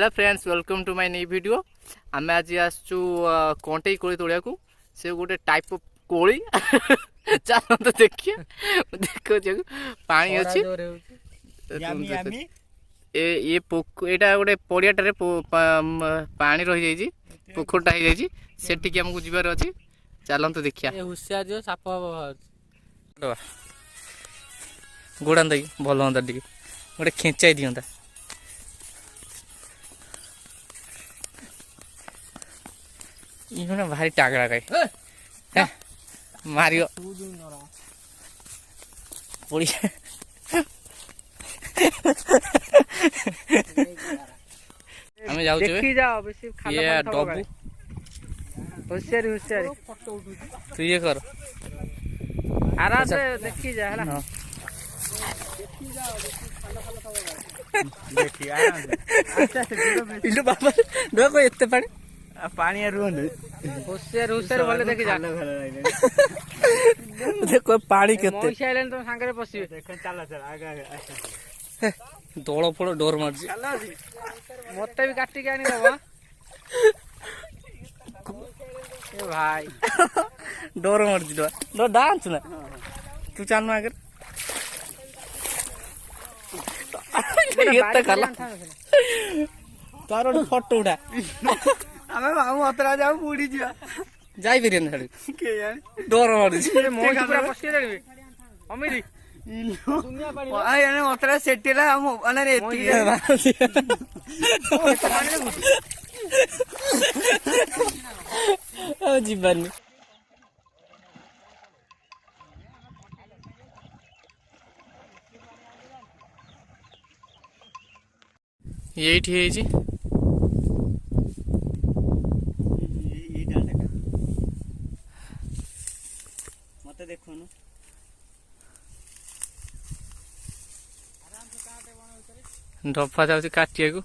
Hello friends, welcome to my new video. आम आज आसचु कंटेई कोली तोड़िया को। से गोटे टाइप ऑफ कोली चलो तो देखिए देखो जो पानी अच्छी ये एटा गोटे पड़ियाटारे पानी रही जाइए, पोखरटा हो जाइए, सेटिक आमको जीवार अच्छी। चलते देखिया हुसियार जो साप गोड़ा दे भल हाँ टे गोटे खेचाई दिंता। ये भारी टागड़ा गाई मारियो हमें जाऊ ये डब्बू होशियारी होशियारी तू ये कर आराम से देखी जा है ना। देखिए आराम से इल्लू बाबा देखो इतने पानी पानी रुहन होशियार होशियार बोले देखी जा देखो पानी केते मौसी आइलन तो सांगरे पसिबे देख चला चल आगे आगे दोड़ पड़ो डोर मार जी मते भी काटी के आनी दबा ए भाई डोर मार जी डो डांस ना तू चल ना अगर ये कला तारो फोटो उठा हमें बाबू अतरा जाऊ बुड़ी जा जाई बिरियन छाड़ी के यार डोर मार जी मौसी पूरा पसिए देबे अमीरी दुनिया पानी आ याने अतरा सेटेला हम अने रेती ओ जीवन यही है जी मत देखो ना डफा जाऊँ काटिया को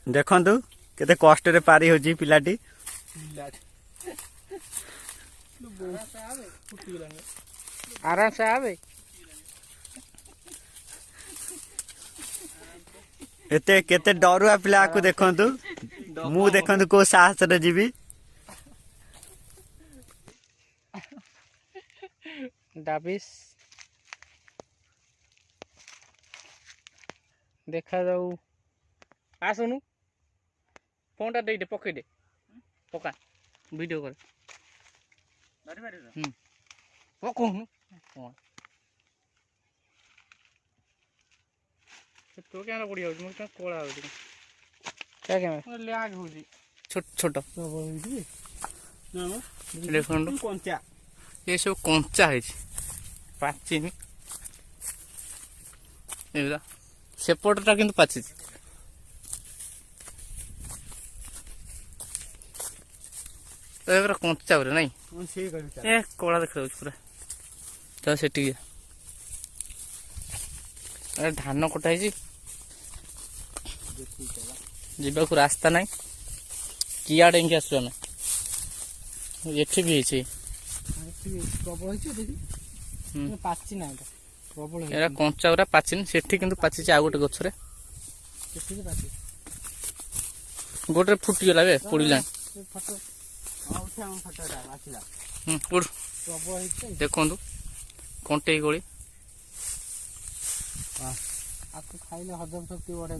देखु केते कष्ट रे पारी हो जी पिलाटी आराम से आवे एते केते डरुआ पिला को देखंतु मु देखंतु को साहस रे जीवी डाबिस देखा जाऊ आसनु फोन टा दे दे पकई दे पका वीडियो कर बारी बारी पको हां तो कैमरा पड़ी हो मुझे कोला हो क्या कैमरा लैग हो जी छोट छोट ना टेलीफोन कंचा ये सब कंचा है पाचिनी एबा सेपटटा किंतु पाची कंचा पूरा नहीं ए कला देखा पूरा तो से धान कटा जीवा को रास्ता ना किया डेंगे आसु आम ये भी पाची ना कंचा गुरा पाचिन से पाची आ गोटे गछरे गोटे फुटीगला बे पड़ला देखु कंटेई कोली खाइले हजम शक्ति बढ़े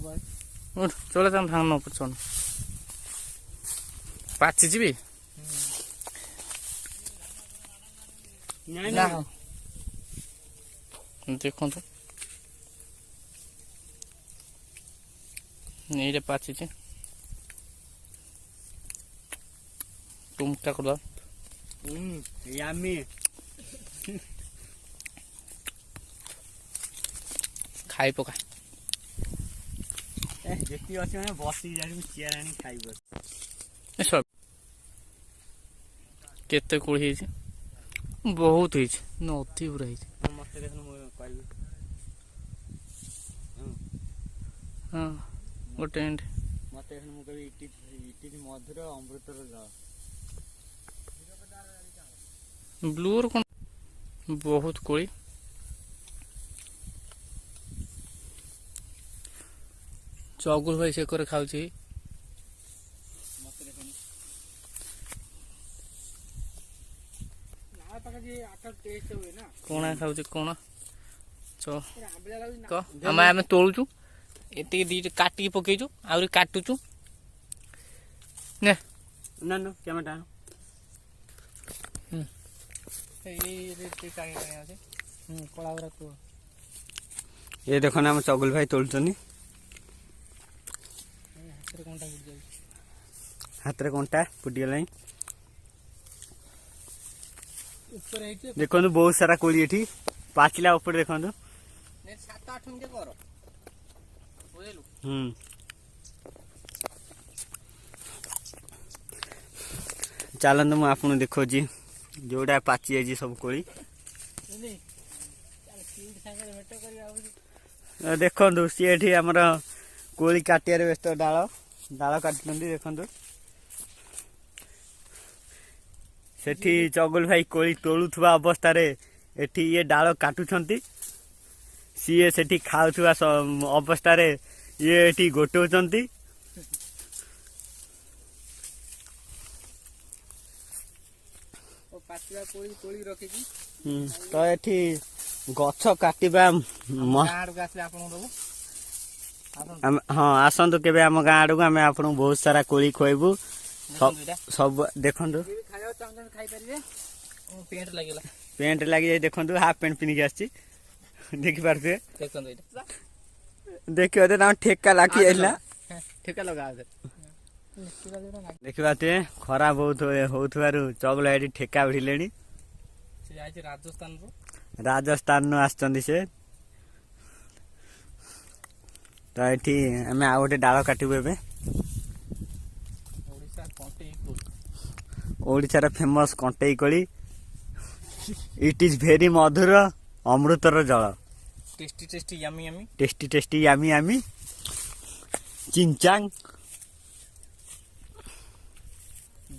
चले धान पचन पाची जी देखो ये पाची टुमटा कर खाई पका ଯେତିକି ଅଛି ମାନେ ବସିକି ଯାଇ ଚେୟାର ଆଣି ଖାଇବ। କେତେ କୋଳି ହେଇଛି, ବହୁତ ହେଇଛି, ନଦୀ ପୁରା ହେଇଛି। ମତେ ଦେଖୁନ ମୁଁ କହିବି। ହଁ ଗୋଟେ ମିନିଟ୍। ମତେ ମୁଁ କହିବି ଇଟି ମଧୁର ଅମୃତର ଜଳ। ବ୍ଲୁର କ'ଣ ବହୁତ କୋଳି। ଚଗୁଲ ଭାଇ ସେ করে ଖାଉଛି। କଣା ଖାଉଛି କଣ ଆମେ ତୋଳୁଛୁ ଏତିକି ଦିଟା କାଟିକି ପକେଇଛୁ ଆହୁରି କାଟୁଛୁ ନେ କ୍ୟାମେରା ये देखो ना हम चगुल भाई तोलुचनी हाथ रे कंटा फुटीगला देखो बहुत सारा कोली एठी पाचिला ऊपर देखो चलते मुझे आपको देखो जोड़ा पाची जाइए सब कोली देखो सी आमर कोली काटियार व्यस्त डाल डाल काटुं देखु सेठी चगुल भाई कोली तोलुवा अवस्था एठी ये डाल काटुछंती सीए सेठी खाउथुवा अवस्था ये एठी गोटौचंती तो एठी गछ काटिबा हाँ आसतु के आम गाँ आड़ को आम आप बहुत सारा कोली खुएबू सब देखु पेंट लगी जाए देखु हाफ पेंट पिन्क आसी देखिपे देखिए ठेका लाखी ठेका लगा देखते खरा बहुत हो चगल ये ठेका भिड़े राजस्थान आसचंदी से तो ये आम आ गए डाल काटबू ए ओडिशार फेमस कंटेई कोली इट इज भेरी मधुर अमृतर जल tasty tasty yummy yummy tasty tasty yummy yummy चिंचांग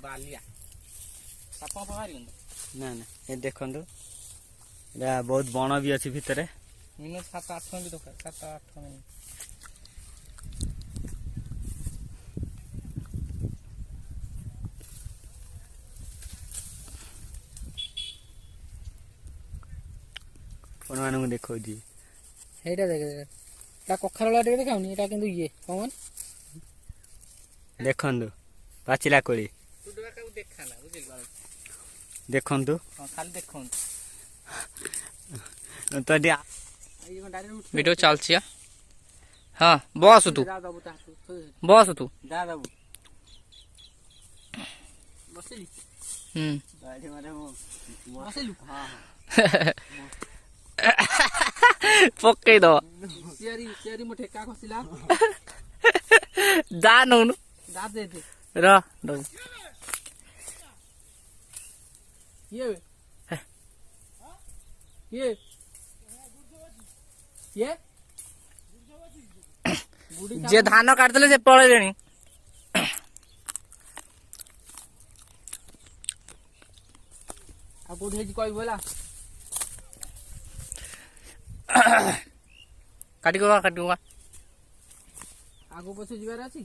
बालिया ना ना ये देखो बहुत बण भी अच्छी भितर मिनिट 7-8 भी दरकार 7-8 मिनिट मान देखो कखार देखाऊनी ये कौन देखु पाचिला कोली देखु खाली देखु तो वीडियो चलती हाँ बस तू बस तू पकई दो ठेका खसला जा नौनु र जे धान काटले से पळेलेनी आ कोठी हेजी कहबो होला काटिगो आगो पछे जिबार अछि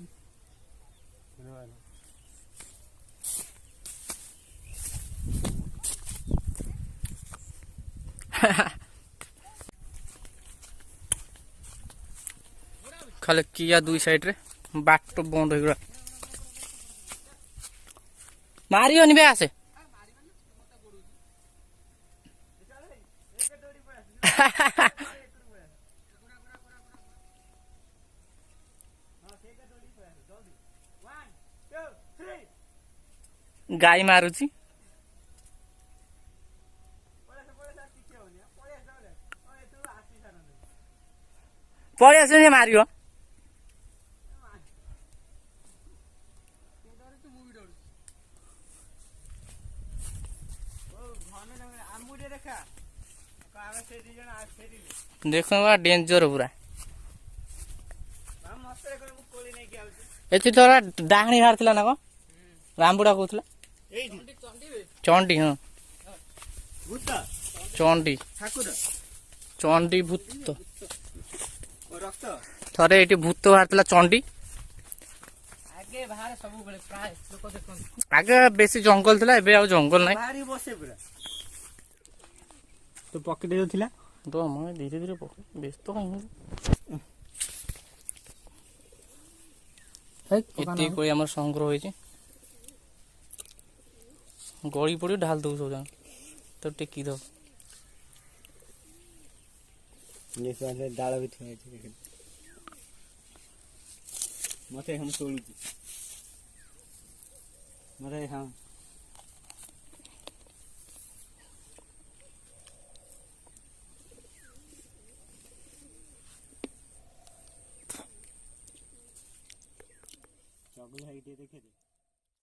खाली किया दुई साइड रे बाट तो बंद हो गया मारियो नि बे आसे गाई मारुची पड़े आस मारियो देख डेंजर पूरा एति तोरा डाहणी बाहर थिला ना को रामबुड़ा कहूला चंडी हाँ चंडी चंडी भूत थरे ये भूत बाहर चंडी आगे बेसी जंगल थिला एबे आ जंगल नाही तो पॉकेट जो थिला तो मैं धीरे धीरे व्यस्त एति कोई हमर संग्रह होई गड़ी पड़ी ढाल दो सब तो टेकी दो ये साले डाल भी थे मते हम तोड़ू मते हां चगल हाइटे देखे दे